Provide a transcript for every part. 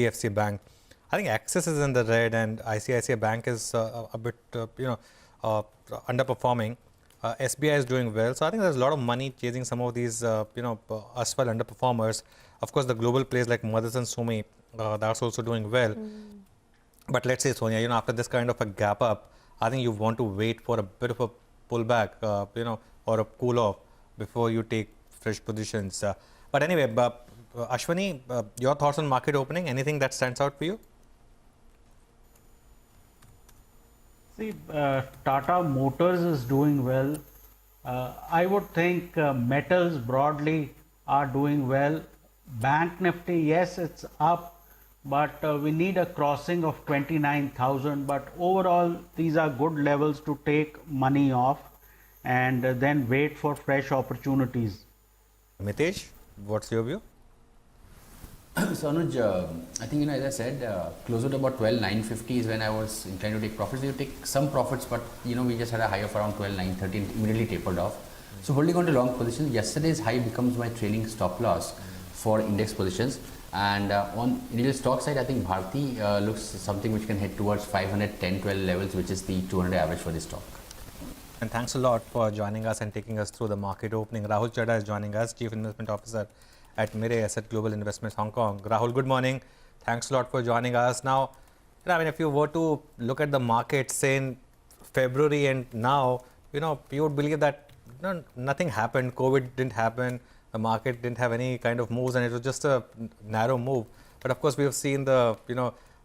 HDFC Bank. I think Axis is in the red and ICICI Bank is a bit, underperforming. SBI is doing well. So I think there's a lot of money chasing some of these, erstwhile underperformers. Of course, the global players like Mothers and Sumi, that's also doing well. But let's say, Sonia, after this kind of a gap up, I think you want to wait for a bit of a pullback, or a cool off before you take fresh positions. But anyway, Ashwani, your thoughts on market opening? Anything that stands out for you? See, Tata Motors is doing well. I would think metals broadly are doing well. Bank Nifty, yes, it's up, but we need a crossing of 29,000. But overall, these are good levels to take money off and then wait for fresh opportunities. Mitesh, what's your view? So Anuj, I think, as I said, closer to about 12,950 is when I was inclined to take profits. You take some profits, but we just had a high of around 12,930 and immediately tapered off. So holding on to long positions, yesterday's high becomes my trailing stop loss for index positions. And on individual stock side, I think Bharti looks something which can head towards 510, 12 levels, which is the 200 average for this stock. And thanks a lot for joining us and taking us through the market opening. Rahul Chadha is joining us, Chief Investment Officer at Mirae Asset Global Investments Hong Kong. Rahul, good morning. Thanks a lot for joining us. Now, if you were to look at the market, say in February and now, you would believe that nothing happened. COVID didn't happen. The market didn't have any kind of moves and it was just a narrow move. But of course, we have seen the,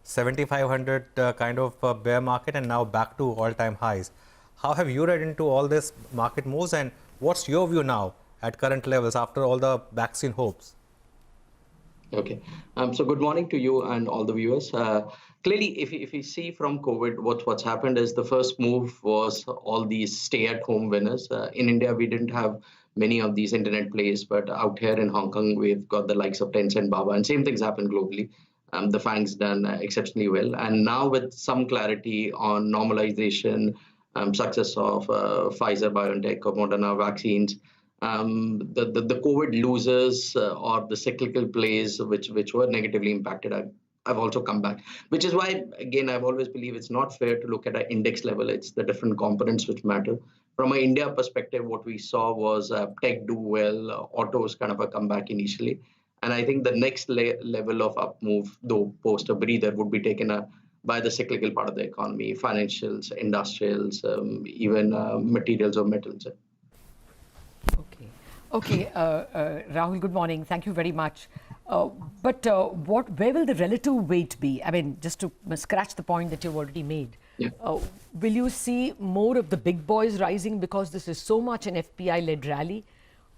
7,500 kind of bear market and now back to all-time highs. How have you read into all this market moves and what's your view now at current levels after all the vaccine hopes? Okay. So good morning to you and all the viewers. Clearly, if you see from COVID, what's happened is the first move was all these stay-at-home winners. In India, we didn't have many of these internet plays, but out here in Hong Kong, we've got the likes of Tencent, Baba, and same things happen globally. The FANG's done exceptionally well. And now with some clarity on normalization, success of Pfizer, BioNTech, or Moderna vaccines, the COVID losers or the cyclical plays which were negatively impacted have also come back, which is why, again, I've always believed it's not fair to look at an index level. It's the different components which matter. From an India perspective, what we saw was tech do well, autos kind of a comeback initially. And I think the next level of up move, though post a breather, would be taken by the cyclical part of the economy, financials, industrials, even materials or metals. Okay, Rahul, good morning. Thank you very much. But where will the relative weight be? I mean, just to scratch the point that you've already made. Yeah. Will you see more of the big boys rising because this is so much an FPI-led rally?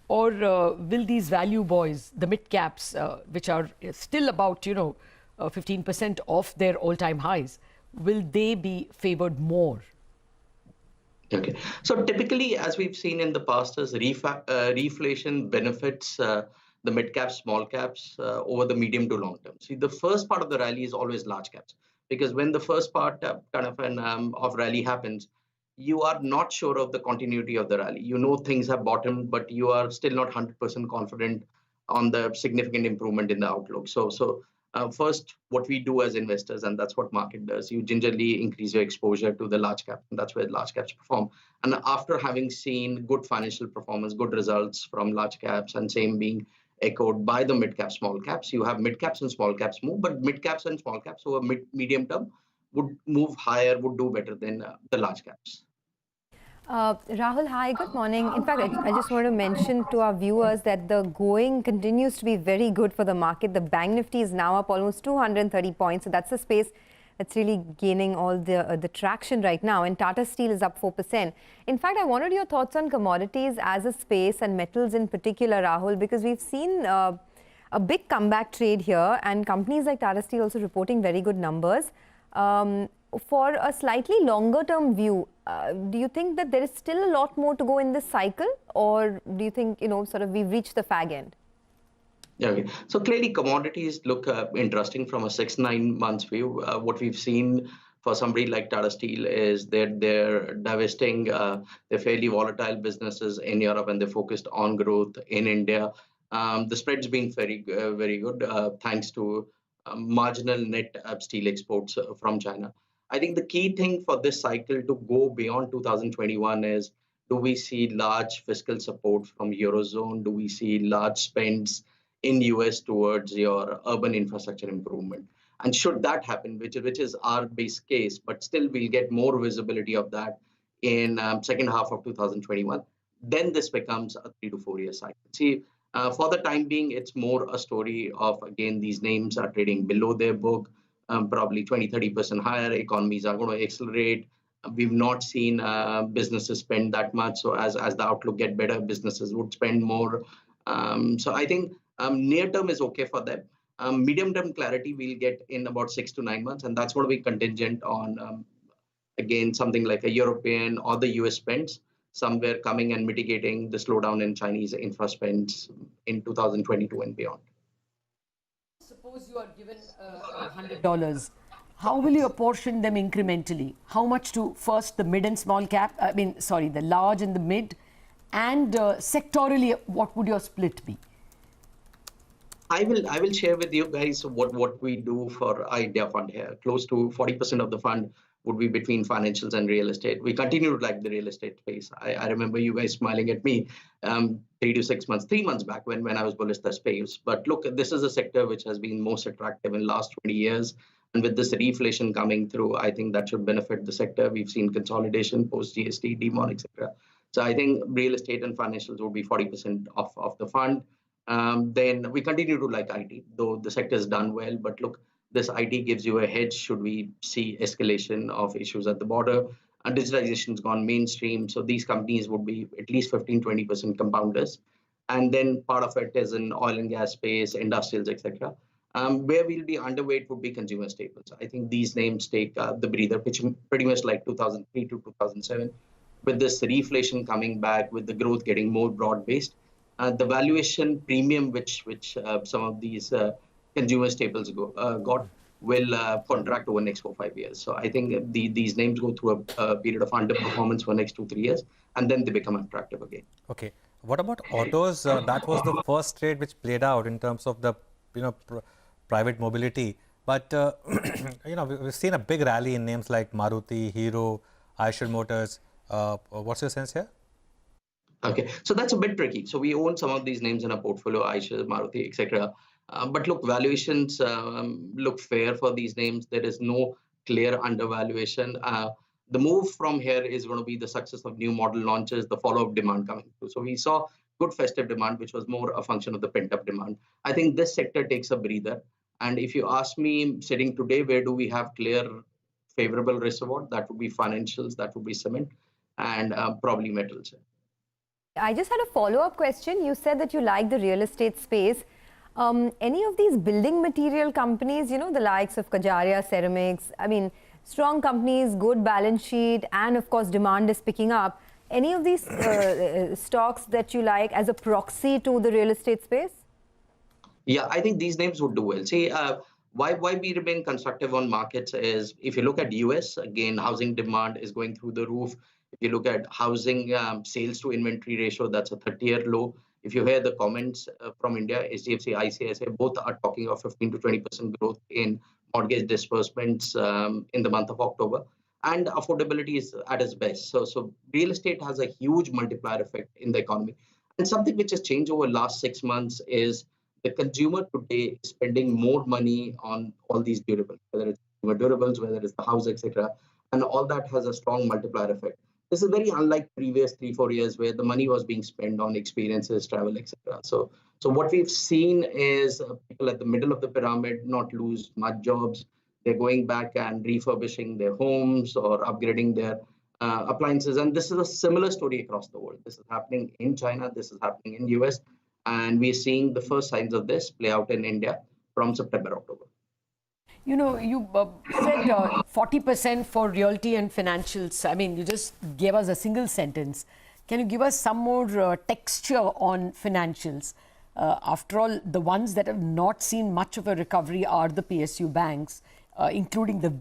Or will these value boys, the mid-caps, which are still about, 15% off their all-time highs, will they be favored more? Okay. So typically, as we've seen in the past, as reflation benefits the mid-caps, small caps over the medium to long term. See, the first part of the rally is always large caps, because when the first part of rally happens, you are not sure of the continuity of the rally. Things have bottomed, but you are still not 100% confident on the significant improvement in the outlook. So first, what we do as investors, and that's what market does, you gingerly increase your exposure to the large cap, and that's where large caps perform. And after having seen good financial performance, good results from large caps, and same being echoed by the mid caps, small caps, you have mid caps and small caps move, but mid caps and small caps over medium term would move higher, would do better than the large caps. Rahul, hi, good morning. In fact, I just want to mention to our viewers that the going continues to be very good for the market. The Bank Nifty is now up almost 230 points. So that's the space that's really gaining all the traction right now. And Tata Steel is up 4%. In fact, I wanted your thoughts on commodities as a space and metals in particular, Rahul, because we've seen a big comeback trade here and companies like Tata Steel also reporting very good numbers. For a slightly longer term view, do you think that there is still a lot more to go in this cycle, or do you think, we've reached the fag end? Yeah, okay. So clearly commodities look interesting from a 6-9 months view. What we've seen for somebody like Tata Steel is that they're divesting their fairly volatile businesses in Europe and they're focused on growth in India. The spread's been very good thanks to marginal net steel exports from China. I think the key thing for this cycle to go beyond 2021 is, do we see large fiscal support from Eurozone? Do we see large spends in US towards your urban infrastructure improvement? And should that happen, which is our base case, but still we'll get more visibility of that in second half of 2021, then this becomes a 3 to 4 year cycle. See, for the time being, it's more a story of, again, these names are trading below their book, probably 20-30% higher. Economies are going to accelerate. We've not seen businesses spend that much. So as the outlook get better, businesses would spend more. So I think near term is okay for them. Medium term clarity we'll get in about 6 to 9 months, and that's going to be contingent on again something like a European or the US spends somewhere coming and mitigating the slowdown in Chinese infra spends in 2022 and beyond. Suppose you are given $100. How will you apportion them incrementally? How much to first the mid and small cap? The large and the mid, and sectorally, what would your split be? I will share with you guys what we do for Idea Fund here. Close to 40% of the fund would be between financials and real estate. We continue to like the real estate space. I remember you guys smiling at me 3 to 6 months, 3 months back when I was bullish the space. But look, this is a sector which has been most attractive in the last 20 years. And with this reflation coming through, I think that should benefit the sector. We've seen consolidation post GST, demon, etc. So I think real estate and financials would be 40% of the fund. Then we continue to like IT, though the sector has done well. But look, this IT gives you a hedge should we see escalation of issues at the border. And digitalization has gone mainstream. So these companies would be at least 15-20% compounders. And then part of it is in oil and gas space, industrials, etc. Where we'll be underweight would be consumer staples. I think these names take the breather, which pretty much like 2003 to 2007. With this reflation coming back, with the growth getting more broad-based, the valuation premium which some of these consumer staples got will contract over the next 4-5 years. So I think these names go through a period of underperformance for the next 2-3 years, and then they become attractive again. Okay. What about autos? That was the first trade which played out in terms of the private mobility. But we've seen a big rally in names like Maruti, Hero, Eicher Motors. What's your sense here? Okay, so that's a bit tricky. So we own some of these names in our portfolio, Eicher, Maruti, etc. But look, valuations look fair for these names. There is no clear undervaluation. The move from here is going to be the success of new model launches, the follow-up demand coming through. So we saw good festive demand, which was more a function of the pent-up demand. I think this sector takes a breather. And if you ask me, sitting today, where do we have clear favorable risk reward? That would be financials, that would be cement, and probably metals. I just had a follow-up question. You said that you like the real estate space. Any of these building material companies, the likes of Kajaria, Ceramics, strong companies, good balance sheet, and of course demand is picking up. Any of these stocks that you like as a proxy to the real estate space? Yeah, I think these names would do well. See, why we remain constructive on markets is, if you look at US, again, housing demand is going through the roof. If you look at housing sales to inventory ratio, that's a 30-year low. If you hear the comments from India, HDFC, ICICI, both are talking of 15 to 20% growth in mortgage disbursements in the month of October. And affordability is at its best. So real estate has a huge multiplier effect in the economy. And something which has changed over the last 6 months is the consumer today is spending more money on all these durables, whether it's durables, whether it's the house, etc. And all that has a strong multiplier effect. This is very unlike previous 3-4 years where the money was being spent on experiences, travel, etc. So what we've seen is people at the middle of the pyramid not lose much jobs. They're going back and refurbishing their homes or upgrading their appliances. And this is a similar story across the world. This is happening in China. This is happening in US. And we're seeing the first signs of this play out in India from September, October. You said 40% for realty and financials. You just gave us a single sentence. Can you give us some more texture on financials? After all, the ones that have not seen much of a recovery are the PSU banks, including the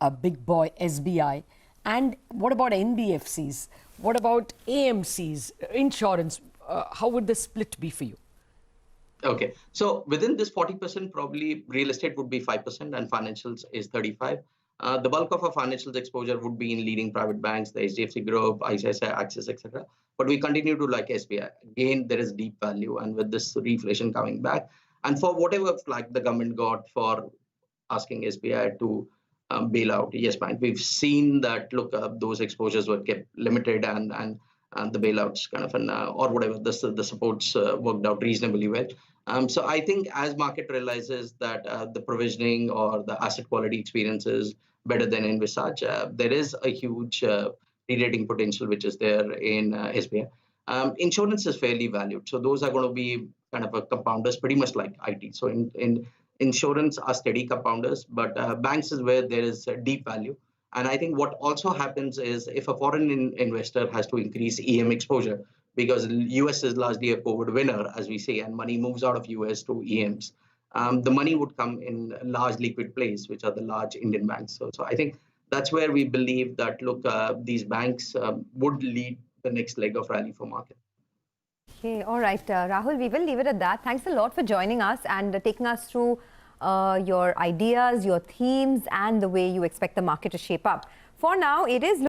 big boy SBI. And what about NBFCs? What about AMCs, insurance? How would the split be for you? Okay, so within this 40%, probably real estate would be 5% and financials is 35. The bulk of our financials exposure would be in leading private banks, the HDFC Group, ICICI, Axis, etc. But we continue to like SBI. Again, there is deep value, and with this reflation coming back, and for whatever flag the government got for asking SBI to bail out Yes Bank, we've seen that look, those exposures were kept limited, and the bailouts kind of or whatever the supports worked out reasonably well. So I think as market realizes that the provisioning or the asset quality experience is better than envisaged, there is a huge re-rating potential which is there in SBI. Insurance is fairly valued, so those are going to be kind of a compounders, pretty much like IT. So in insurance are steady compounders, but banks is where there is deep value. And I think what also happens is if a foreign investor has to increase EM exposure, because US is largely a COVID winner, as we say, and money moves out of US to EMs, the money would come in large liquid plays, which are the large Indian banks. So I think that's where we believe that, look, these banks would lead the next leg of rally for market. Okay, all right, Rahul, we will leave it at that. Thanks a lot for joining us and taking us through your ideas, your themes, and the way you expect the market to shape up. For now, it is